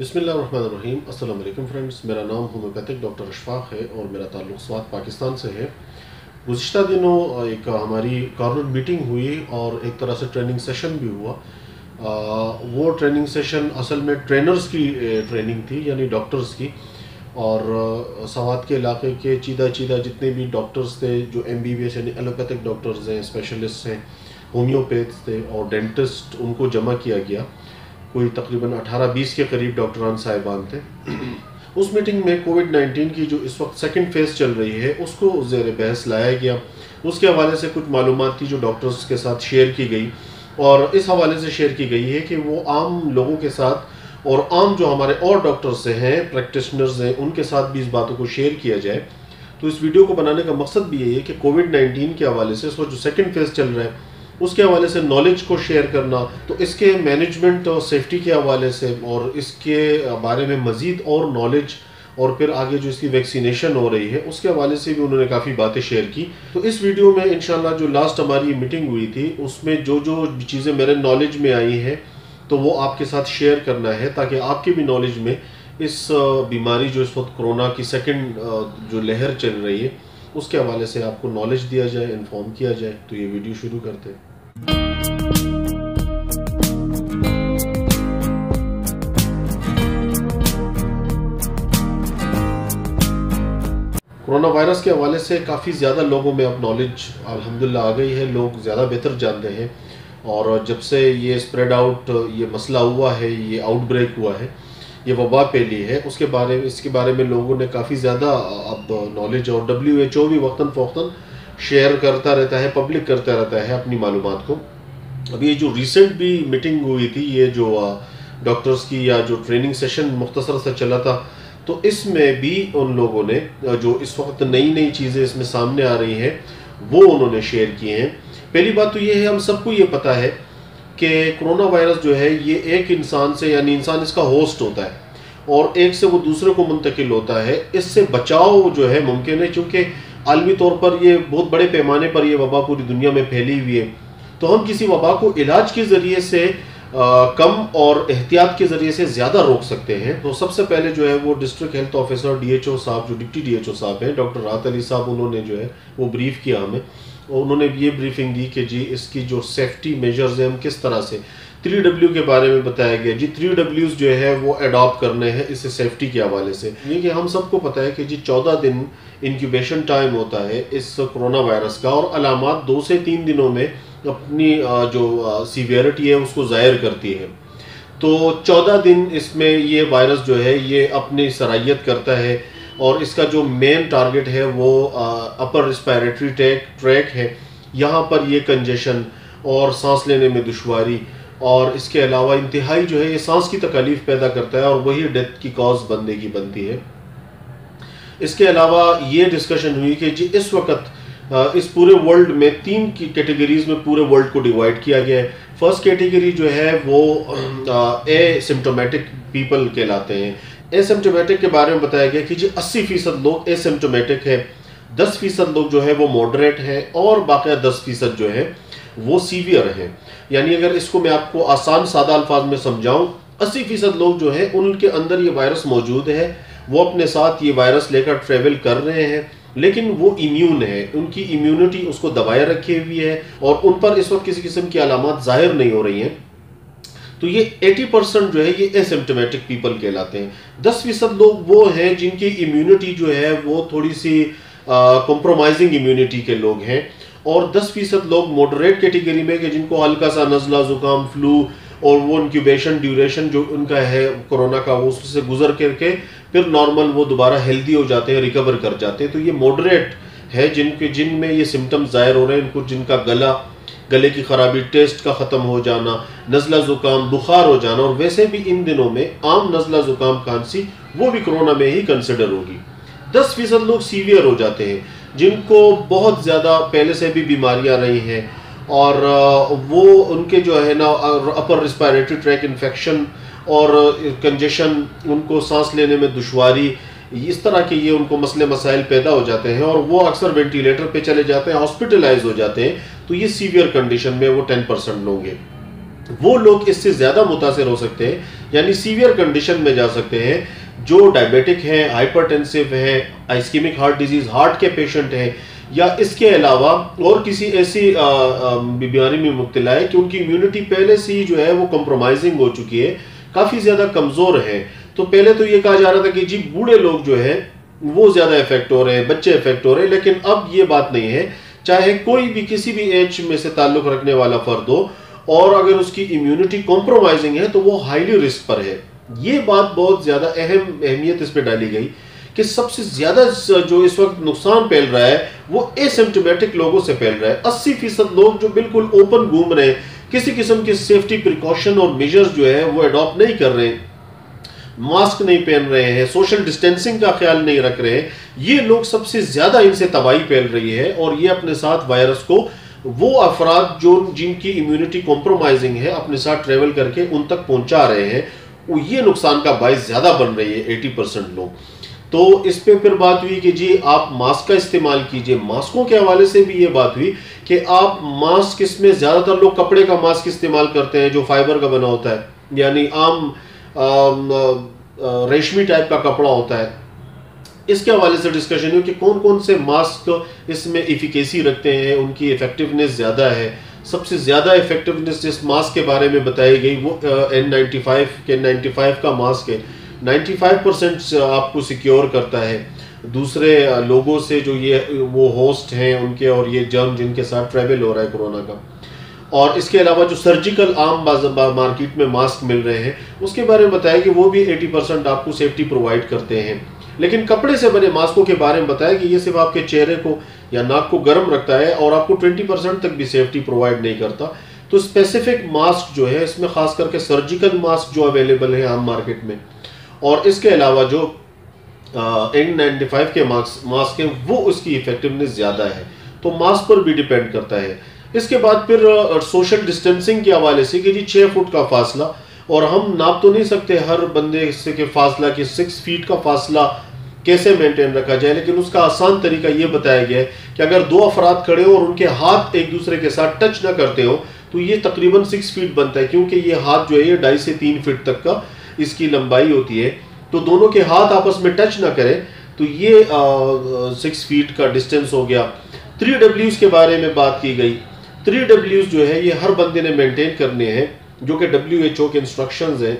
बिस्मिल्लाहिर्रहमानिर्रहीम। अस्सलाम वालेकुम फ्रेंड्स, मेरा नाम होम्योपैथिक डॉक्टर अशफाक है और मेरा ताल्लुक़ स्वात पाकिस्तान से है। गुज़िश्ता दिनों एक हमारी कॉर्नर मीटिंग हुई और एक तरह से ट्रेनिंग सेशन भी हुआ। वो ट्रेनिंग सेशन असल में ट्रेनर्स की ट्रेनिंग थी, यानी डॉक्टर्स की। और स्वात के इलाके के चीदा जितने भी डॉक्टर्स थे, जो MBBS यानी एलोपैथिक डॉक्टर्स हैं, स्पेशलिस्ट हैं, होम्योपैथ्स थे और डेंटिस्ट, उनको जमा किया गया। कोई तकरीबन 18-20 के करीब डॉक्टरान साहिबान थे। उस मीटिंग में कोविड-19 की जो इस वक्त सेकंड फेज़ चल रही है उसको ज़ेर बहस लाया गया। उसके हवाले से कुछ मालूमात थी जो डॉक्टर्स के साथ शेयर की गई, और इस हवाले से शेयर की गई है कि वो आम लोगों के साथ और आम जो हमारे और डॉक्टर्स हैं, प्रैक्टिशनर्स हैं, उनके साथ भी इस बातों को शेयर किया जाए। तो इस वीडियो को बनाने का मकसद भी यही है कि कोविड-19 के हवाले से इस वक्त जो सेकंड फेज़ चल रहा है उसके हवाले से नॉलेज को शेयर करना, तो इसके मैनेजमेंट और सेफ्टी के हवाले से और इसके बारे में मज़ीद और नॉलेज, और फिर आगे जो इसकी वैक्सीनेशन हो रही है उसके हवाले से भी उन्होंने काफ़ी बातें शेयर की। तो इस वीडियो में इंशाल्लाह जो लास्ट हमारी मीटिंग हुई थी उसमें जो जो चीज़ें मेरे नॉलेज में आई हैं तो वो आपके साथ शेयर करना है, ताकि आपके भी नॉलेज में इस बीमारी जो इस वक्त कोरोना की सेकेंड जो लहर चल रही है उसके हवाले से आपको नॉलेज दिया जाए, इन्फॉर्म किया जाए। तो ये वीडियो शुरू करते हैं। कोरोना वायरस के हवाले से काफ़ी ज़्यादा लोगों में अब नॉलेज अल्हम्दुलिल्लाह आ गई है, लोग ज़्यादा बेहतर जानते हैं। और जब से ये स्प्रेड आउट, ये मसला हुआ है, ये आउटब्रेक हुआ है, ये वबा फैली है, इसके बारे में लोगों ने काफ़ी ज़्यादा अब नॉलेज, और WHO भी वक्तन फ़ौक्तन शेयर करता रहता है, पब्लिक करता रहता है अपनी मालूमात को। अभी ये जो रिसेंट भी मीटिंग हुई थी, ये जो डॉक्टर्स की, या जो ट्रेनिंग सेशन मुख्तसर से चला था, तो इसमें भी उन लोगों ने जो इस वक्त नई चीज़ें इसमें सामने आ रही हैं वो उन्होंने शेयर किए हैं। पहली बात तो ये है, हम सबको ये पता है कि कोरोना वायरस जो है ये एक इंसान से, यानी इंसान इसका होस्ट होता है और एक से वो दूसरे को मुंतकिल होता है। इससे बचाव जो है मुमकिन है, क्योंकि आलमी तौर पर ये बहुत बड़े पैमाने पर ये वबा पूरी दुनिया में फैली हुई है। तो हम किसी वबा को इलाज के ज़रिए से कम और एहतियात के ज़रिए से ज़्यादा रोक सकते हैं। तो सबसे पहले जो है वो डिस्ट्रिक्ट हेल्थ ऑफिसर DHO साहब, जो डिप्टी DHO साहब हैं, डॉक्टर राहत अली साहब, उन्होंने जो है वो ब्रीफ किया हमें, और उन्होंने ये ब्रीफिंग दी कि जी इसकी जो सेफ्टी मेजर्स हैं हम किस तरह से, 3W के बारे में बताया गया जी। 3Ws जो है वो अडॉप्ट करने हैं इससे सेफ्टी के हवाले से। ये कि हम सबको पता है कि जी 14 दिन इंक्यूबेशन टाइम होता है इस कोरोना वायरस का, और अलामात 2 से 3 दिनों में अपनी जो सीवियरिटी है उसको ज़ाहिर करती है। तो 14 दिन इसमें ये वायरस जो है ये अपनी सराहियत करता है, और इसका जो मेन टारगेट है वो अपर रिस्पायरेटरी ट्रैक है। यहाँ पर ये कंजेशन और सांस लेने में दुश्वारी, और इसके अलावा इंतहाई जो है ये सांस की तकलीफ पैदा करता है, और वही डेथ की कॉज बनती है। इसके अलावा ये डिस्कशन हुई कि जी इस वक्त इस पूरे वर्ल्ड में 3 की कैटेगरीज में पूरे वर्ल्ड को डिवाइड किया गया है। फर्स्ट कैटेगरी जो है वो एसिम्प्टोमेटिक पीपल कहलाते हैं। एसिम्प्टोमेटिक के बारे में बताया गया कि जी 80% लोग एसिम्प्टोमेटिक है, 10% लोग जो है वो मॉडरेट है, और बाकी 10% जो है वो सीवियर है। यानी अगर इसको मैं आपको आसान सादा अल्फाज में समझाऊं, 80% लोग जो है उनके अंदर ये वायरस मौजूद है, वो अपने साथ ये वायरस लेकर ट्रेवल कर रहे हैं, लेकिन वो इम्यून है, उनकी इम्यूनिटी उसको दबाए रखी हुई है, और उन पर इस वक्त किसी किस्म की अलामत जाहिर नहीं हो रही हैं। तो ये 80% जो है ये एसिम्प्टोमेटिक पीपल कहलाते हैं। 10% लोग वो हैं जिनकी इम्यूनिटी जो है वो थोड़ी सी कॉम्प्रोमाइजिंग इम्यूनिटी के लोग हैं, और 10% लोग मॉडरेट कैटेगरी में, कि जिनको हल्का सा नज़ला, ज़ुकाम, फ्लू, और वो इंक्यूबेशन ड्यूरेशन जो उनका है कोरोना का वो उससे गुजर करके फिर नॉर्मल वो दोबारा हेल्दी हो जाते हैं, रिकवर कर जाते हैं। तो ये मॉडरेट है जिनमें ये सिम्टम्स ज़ाहिर हो रहे हैं। इनको जिनका गले की खराबी, टेस्ट का ख़त्म हो जाना, नज़ला ज़ुकाम, बुखार हो जाना, और वैसे भी इन दिनों में आम नज़ला ज़ुकाम, खांसी वो भी कोरोना में ही कंसिडर होगी। 10% लोग सीवियर हो जाते हैं, जिनको बहुत ज़्यादा पहले से भी बीमारियां रही हैं, और वो उनके जो है ना अपर रिस्पायरेटरी ट्रैक इन्फेक्शन और कंजेशन, उनको सांस लेने में दुश्वारी, इस तरह के ये उनको मसले मसाइल पैदा हो जाते हैं, और वो अक्सर वेंटिलेटर पे चले जाते हैं, हॉस्पिटलाइज हो जाते हैं। तो ये सीवियर कंडीशन में वो 10% लोग हैं। वो लोग इससे ज़्यादा मुतासिर हो सकते हैं, यानी सीवियर कंडीशन में जा सकते हैं, जो डायबिटिक हैं, हाइपरटेंसिव हैं, आइस्कीमिक हार्ट डिजीज़, हार्ट के पेशेंट हैं, या इसके अलावा और किसी ऐसी बीमारी में मुब्तला है कि उनकी इम्यूनिटी पहले से ही जो है वो कंप्रोमाइजिंग हो चुकी है, काफ़ी ज़्यादा कमज़ोर है। तो पहले तो ये कहा जा रहा था कि जी बूढ़े लोग जो है वो ज़्यादा इफेक्ट हो रहे हैं, बच्चे इफेक्ट हो रहे हैं, लेकिन अब ये बात नहीं है। चाहे कोई भी किसी भी एज में से ताल्लुक़ रखने वाला फ़र्द हो, और अगर उसकी इम्यूनिटी कॉम्प्रोमाइजिंग है तो वो हाईली रिस्क पर है। ये बात बहुत ज़्यादा अहमियत इस पर डाली गई कि सबसे ज़्यादा जो इस वक्त नुकसान फैल रहा है वो एसिम्प्टोमेटिक लोगों से फैल रहा है। 80% लोग जो बिल्कुल ओपन घूम रहे हैं, किसी किस्म के सेफ्टी प्रिकॉशन और मेजर्स जो है वो अडॉप्ट नहीं कर रहे हैं, मास्क नहीं पहन रहे हैं, सोशल डिस्टेंसिंग का ख्याल नहीं रख रहे हैं, ये लोग सबसे ज़्यादा इनसे तबाही फैल रही है। और ये अपने साथ वायरस को वो अफराद जो जिनकी इम्यूनिटी कॉम्प्रोमाइजिंग है अपने साथ ट्रेवल करके उन तक पहुंचा रहे हैं, वो ये नुकसान का बायस ज़्यादा बन रही है 80% लोग। तो इस पे फिर बात हुई कि जी आप मास्क का इस्तेमाल कीजिए। मास्कों के हवाले से भी ये बात हुई कि आप मास्क, इसमें ज़्यादातर लोग कपड़े का मास्क इस्तेमाल करते हैं जो फाइबर का बना होता है, यानी आम रेशमी टाइप का कपड़ा होता है। इसके हवाले से डिस्कशन हुई कि कौन कौन से मास्क इसमें इफिकेसी रखते हैं, उनकी इफेक्टिवनेस ज़्यादा है। सबसे ज़्यादा इफेक्टिवनेस जिस मास्क के बारे में बताई गई वो N95 के 95 का मास्क है। 95% आपको सिक्योर करता है दूसरे लोगों से जो ये वो होस्ट हैं उनके, और ये जर्म जिनके साथ ट्रैवल हो रहा है कोरोना का। और इसके अलावा जो सर्जिकल आम मार्केट में मास्क मिल रहे हैं उसके बारे में बताया कि वो भी 80% आपको सेफ्टी प्रोवाइड करते हैं। लेकिन कपड़े से बने मास्कों के बारे में बताया कि ये सिर्फ आपके चेहरे को या नाक को गर्म रखता है और आपको 20% तक भी सेफ्टी प्रोवाइड नहीं करता। तो स्पेसिफिक मास्क जो है इसमें खास करके सर्जिकल मास्क जो अवेलेबल है आम मार्केट में, और इसके अलावा जो N95 के मास्क हैं वो उसकी इफेक्टिवनेस ज़्यादा है। तो मास्क पर भी डिपेंड करता है। इसके बाद फिर सोशल डिस्टेंसिंग के हवाले से कि जी 6 फुट का फासला, और हम नाप तो नहीं सकते हर बंदे से के फासला कि 6 फीट का फासला कैसे मेंटेन रखा जाए, लेकिन उसका आसान तरीका ये बताया गया है कि अगर 2 अफराद खड़े हो और उनके हाथ एक दूसरे के साथ टच ना करते हो तो ये तकरीबन 6 फीट बनता है, क्योंकि ये हाथ जो है ये 2.5 से 3 फीट तक का इसकी लंबाई होती है। तो दोनों के हाथ आपस में टच ना करें तो ये 6 फीट का डिस्टेंस हो गया। 3 Ws के बारे में बात की गई। 3 Ws जो है ये हर बंदे ने मेंटेन करने हैं, जो कि WHO के इंस्ट्रक्शंस हैं।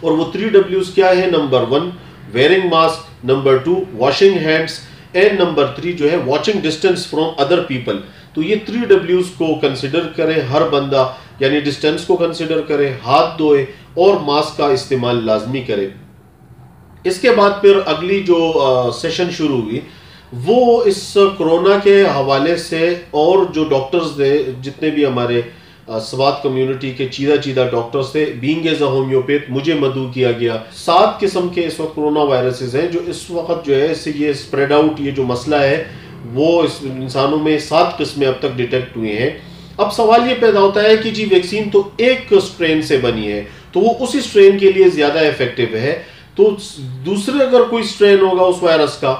और वो 3 Ws क्या है? Number 1 wearing mask, number 2 washing hands, and number 3 जो है watching distance from other people. तो ये 3 Ws को कंसिडर करें हर बंदा, यानी डिस्टेंस को कंसिडर करे, हाथ धोए और मास्क का इस्तेमाल लाजमी करे। इसके बाद फिर अगली जो सेशन शुरू हुई वो इस कोरोना के हवाले से, और जो डॉक्टर्स थे जितने भी हमारे स्वात कम्युनिटी के चीदा डॉक्टर्स थे, बीइंग एज अ होम्योपैथ मुझे मदऊ किया गया। 7 किस्म के इस वक्त कोरोना वायरसेस हैं जो इस वक्त जो है इससे ये स्प्रेड आउट, ये जो मसला है वो इस इंसानों में 7 किस्में अब तक डिटेक्ट हुई हैं। अब सवाल ये पैदा होता है कि जी वैक्सीन तो एक स्ट्रेन से बनी है तो वो उसी स्ट्रेन के लिए ज़्यादा इफेक्टिव है, तो दूसरे अगर कोई स्ट्रेन होगा उस वायरस का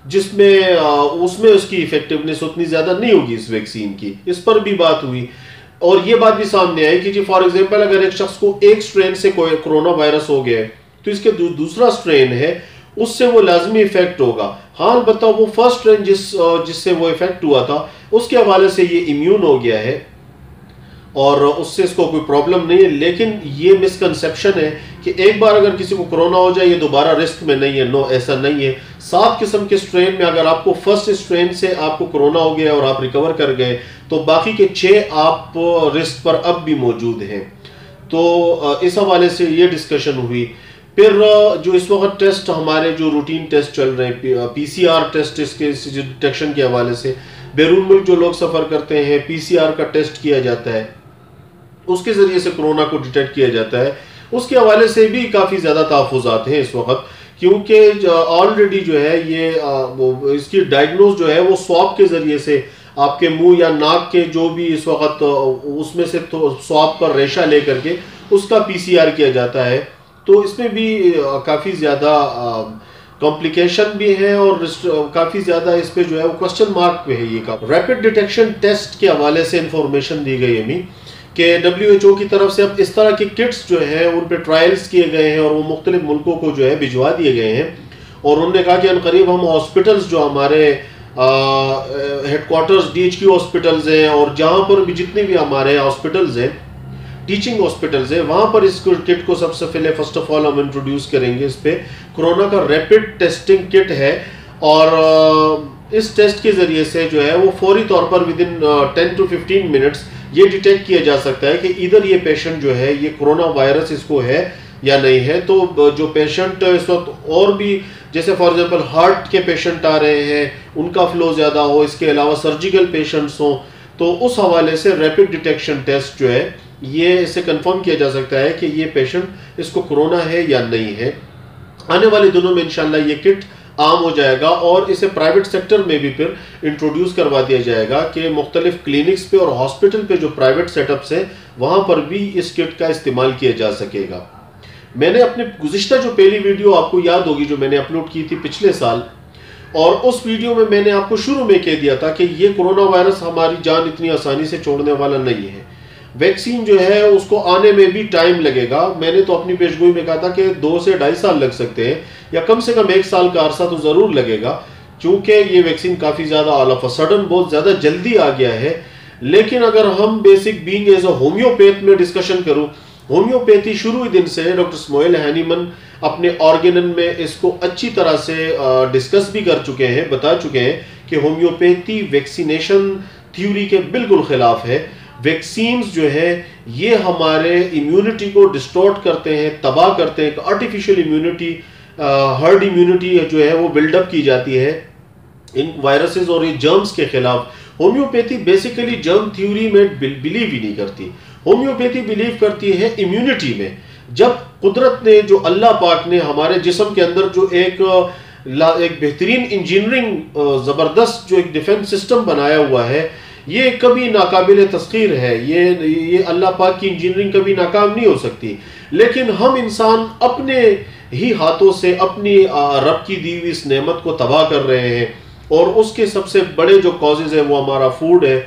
जिसमें उसमें उसकी इफेक्टिवनेस उतनी ज़्यादा नहीं होगी इस वैक्सीन की, इस पर भी बात हुई। और ये बात भी सामने आई कि जी फॉर एग्जांपल अगर एक शख्स को एक स्ट्रेन से कोई कोरोना वायरस हो गया है तो इसके दूसरा स्ट्रेन है उससे वो लाजमी इफेक्ट होगा। हाँ अलबत्ता वो फर्स्ट स्ट्रेन जिससे वो इफेक्ट हुआ था उसके हवाले से ये इम्यून हो गया है और उससे इसको कोई प्रॉब्लम नहीं है। लेकिन ये मिसकंसेप्शन है कि एक बार अगर किसी को कोरोना हो जाए ये दोबारा रिस्क में नहीं है। नो, ऐसा नहीं है। 7 किस्म के स्ट्रेन में अगर आपको फर्स्ट स्ट्रेन से आपको कोरोना हो गया और आप रिकवर कर गए तो बाकी के 6 आप रिस्क पर अब भी मौजूद हैं। तो इस हवाले से ये डिस्कशन हुई। फिर जो इस वक्त टेस्ट हमारे जो रूटीन टेस्ट चल रहे हैं, PCR टेस्ट, इसके डिटेक्शन के हवाले से बैरून मुल्क जो लोग सफ़र करते हैं PCR का टेस्ट किया जाता है, उसके ज़रिए से कोरोना को डिटेक्ट किया जाता है। उसके हवाले से भी काफ़ी ज़्यादा तहफ़्फ़ुज़ात हैं इस वक्त, क्योंकि ऑलरेडी जो है ये इसकी डायग्नोज जो है वो स्वाब के ज़रिए से आपके मुंह या नाक के जो भी इस वक्त उसमें से तो स्वाब पर रेशा ले करके उसका PCR किया जाता है। तो इसमें भी काफ़ी ज़्यादा कॉम्प्लिकेशन भी है और काफ़ी ज़्यादा इस पे जो है वो क्वेश्चन मार्क पे है। ये का रैपिड डिटेक्शन टेस्ट के हवाले से इंफॉर्मेशन दी गई हमें कि WHO की तरफ से अब इस तरह की किट्स जो है उन पे ट्रायल्स किए गए हैं और वो मुख्तलिफ मुल्कों को जो है भिजवा दिए गए हैं। और उन्होंने कहा कि अनकरीब हम हॉस्पिटल्स जो हमारे हेडक्वार्टर्स DHQ हॉस्पिटल्स हैं और जहाँ पर भी जितने भी हमारे हॉस्पिटल्स हैं, टीचिंग हॉस्पिटल्स है, वहाँ पर इस किट को सबसे पहले फर्स्ट ऑफ ऑल हम इंट्रोड्यूस करेंगे। इस पे कोरोना का रैपिड टेस्टिंग किट है और इस टेस्ट के ज़रिए से जो है वो फौरी तौर पर विद इन 10 to 15 मिनट्स ये डिटेक्ट किया जा सकता है कि इधर ये पेशेंट जो है ये कोरोना वायरस इसको है या नहीं है। तो जो पेशेंट इस वक्त और भी जैसे फॉर एग्जांपल हार्ट के पेशेंट आ रहे हैं, उनका फ्लो ज़्यादा हो, इसके अलावा सर्जिकल पेशेंट्स हों, तो उस हवाले से रैपिड डिटेक्शन टेस्ट जो है ये इसे कंफर्म किया जा सकता है कि ये पेशेंट इसको कोरोना है या नहीं है। आने वाले दिनों में इंशाल्लाह ये किट आम हो जाएगा और इसे प्राइवेट सेक्टर में भी फिर इंट्रोड्यूस करवा दिया जाएगा कि मुख्तलिफ क्लिनिक्स पे और हॉस्पिटल पे जो प्राइवेट सेटअप्स हैं वहाँ पर भी इस किट का इस्तेमाल किया जा सकेगा। मैंने अपने गुज़िश्ता जो पहली वीडियो आपको याद होगी जो मैंने अपलोड की थी पिछले साल, और उस वीडियो में मैंने आपको शुरू में कह दिया था कि ये कोरोना वायरस हमारी जान इतनी आसानी से छोड़ने वाला नहीं है। वैक्सीन जो है उसको आने में भी टाइम लगेगा। मैंने तो अपनी पेशगोई में कहा था कि 2 से 2.5 साल लग सकते हैं या कम से कम 1 साल का अरसा तो ज़रूर लगेगा, क्योंकि ये वैक्सीन काफ़ी ज़्यादा ऑल ऑफ अ सडन बहुत ज़्यादा जल्दी आ गया है। लेकिन अगर हम basic being as a homeopath में डिस्कशन करूँ, होम्योपैथी शुरू ही दिन से डॉक्टर स्मोइल हैनीमन अपने ऑर्गेनन में इसको अच्छी तरह से डिस्कस भी कर चुके हैं, बता चुके हैं कि होम्योपैथी वैक्सीनेशन थ्योरी के बिल्कुल खिलाफ है। वैक्सीन्स जो है ये हमारे इम्यूनिटी को डिस्टॉर्ट करते हैं, तबाह करते हैं। आर्टिफिशियल इम्यूनिटी, हर्ड इम्यूनिटी जो है वो बिल्डअप की जाती है इन वायरसेस और ये जर्म्स के खिलाफ। होम्योपैथी बेसिकली जर्म थ्योरी में बिलीव ही नहीं करती। होम्योपैथी बिलीव करती है इम्यूनिटी में। जब कुदरत ने, जो अल्लाह पाक ने हमारे जिस्म के अंदर जो एक बेहतरीन इंजीनियरिंग ज़बरदस्त जो एक डिफेंस सिस्टम बनाया हुआ है, ये कभी नाकाबिल तस्खीर है। ये अल्लाह पाक की इंजीनियरिंग कभी नाकाम नहीं हो सकती। लेकिन हम इंसान अपने ही हाथों से अपनी रब की दी हुई इस नेमत को तबाह कर रहे हैं और उसके सबसे बड़े जो कॉजेज़ है वो हमारा फूड है।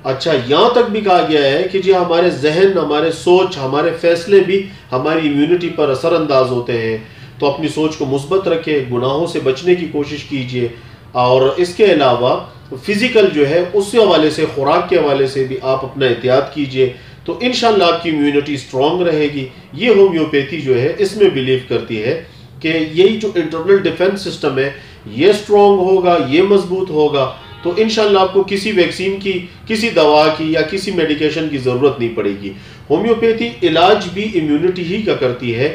अच्छा, यहाँ तक भी कहा गया है कि जी हमारे जहन, हमारे सोच, हमारे फैसले भी हमारी इम्यूनिटी पर असरअंदाज होते हैं। तो अपनी सोच को मुस्बत रखें, गुनाहों से बचने की कोशिश कीजिए और इसके अलावा फिजिकल जो है उसके हवाले से, खुराक के हवाले से भी आप अपना एहतियात कीजिए, तो इंशाल्लाह आपकी इम्यूनिटी स्ट्रॉन्ग रहेगी। ये होम्योपैथी जो है इसमें बिलीव करती है कि यही जो इंटरनल डिफेंस सिस्टम है ये स्ट्रॉन्ग होगा, ये मजबूत होगा, तो इंशाल्लाह आपको किसी वैक्सीन की, किसी दवा की या किसी मेडिकेशन की ज़रूरत नहीं पड़ेगी। होम्योपैथी इलाज भी इम्यूनिटी ही का करती है।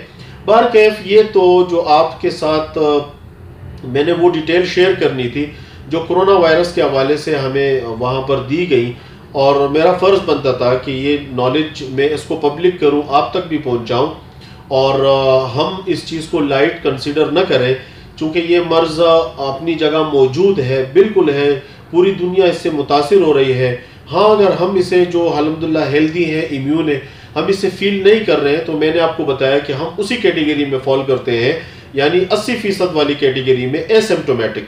बारकैफ ये तो जो आपके साथ मैंने वो डिटेल शेयर करनी थी जो कोरोना वायरस के हवाले से हमें वहाँ पर दी गई, और मेरा फ़र्ज़ बनता था कि ये नॉलेज मैं इसको पब्लिक करूँ, आप तक भी पहुँचाऊँ और हम इस चीज़ को लाइट कंसिडर न करें, चूँकि ये मर्ज़ अपनी जगह मौजूद है, बिल्कुल है, पूरी दुनिया इससे मुतासिर हो रही है। हाँ, अगर हम इसे जो अल्हम्दुलिल्लाह हेल्दी है, इम्यून है, हम इसे फील नहीं कर रहे हैं, तो मैंने आपको बताया कि हम उसी कैटेगरी में फॉल करते हैं, यानी 80% वाली कैटेगरी में, एसिम्प्टोमेटिक।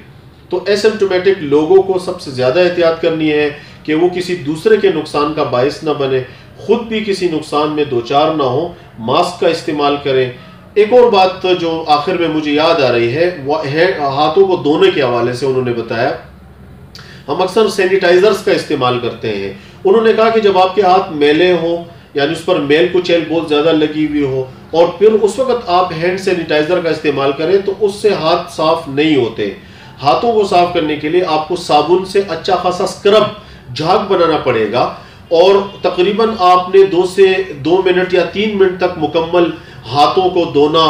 तो एसिम्प्टोमेटिक लोगों को सबसे ज़्यादा एहतियात करनी है कि वो किसी दूसरे के नुकसान का बायस ना बने, खुद भी किसी नुकसान में दो चार ना हो, मास्क का इस्तेमाल करें। एक और बात जो आखिर में मुझे याद आ रही है वह है हाथों को धोने के हवाले से। उन्होंने बताया हम अक्सर सैनिटाइजर्स का इस्तेमाल करते हैं। उन्होंने कहा कि जब आपके हाथ मैले हों, यानी उस पर मेल कुचैल बहुत ज़्यादा लगी हुई हो, और फिर उस वक्त आप हैंड सैनिटाइजर का इस्तेमाल करें तो उससे हाथ साफ नहीं होते। हाथों को साफ करने के लिए आपको साबुन से अच्छा खासा स्क्रब, झाग बनाना पड़ेगा, और तकरीबन आपने 2 मिनट या 3 मिनट तक मुकम्मल हाथों को धोना,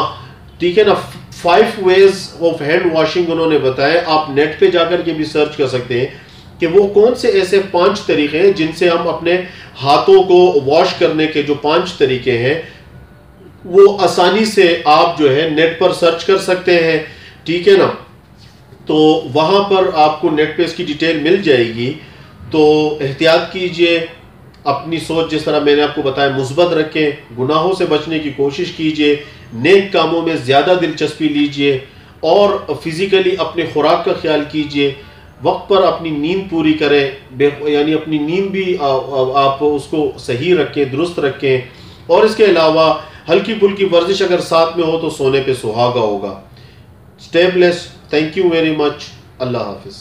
ठीक है ना। 5 वेज ऑफ हैंड वॉशिंग उन्होंने बताया। आप नेट पे जाकर के भी सर्च कर सकते हैं कि वो कौन से ऐसे 5 तरीके हैं जिनसे हम अपने हाथों को वॉश करने के जो 5 तरीके हैं वो आसानी से आप जो है नेट पर सर्च कर सकते हैं, ठीक है ना। तो वहाँ पर आपको नेट पे इसकी डिटेल मिल जाएगी। तो एहतियात कीजिए, अपनी सोच जिस तरह मैंने आपको बताया मुस्बत रखें, गुनाहों से बचने की कोशिश कीजिए, नेक कामों में ज़्यादा दिलचस्पी लीजिए और फिज़िकली अपने खुराक का ख्याल कीजिए। वक्त पर अपनी नींद पूरी करें, यानी अपनी नींद भी आप उसको सही रखें, दुरुस्त रखें। और इसके अलावा हल्की फुल्की वर्जिश अगर साथ में हो तो सोने पे सुहागा होगा। Stay blessed, thank you very much, Allah हाफिज़।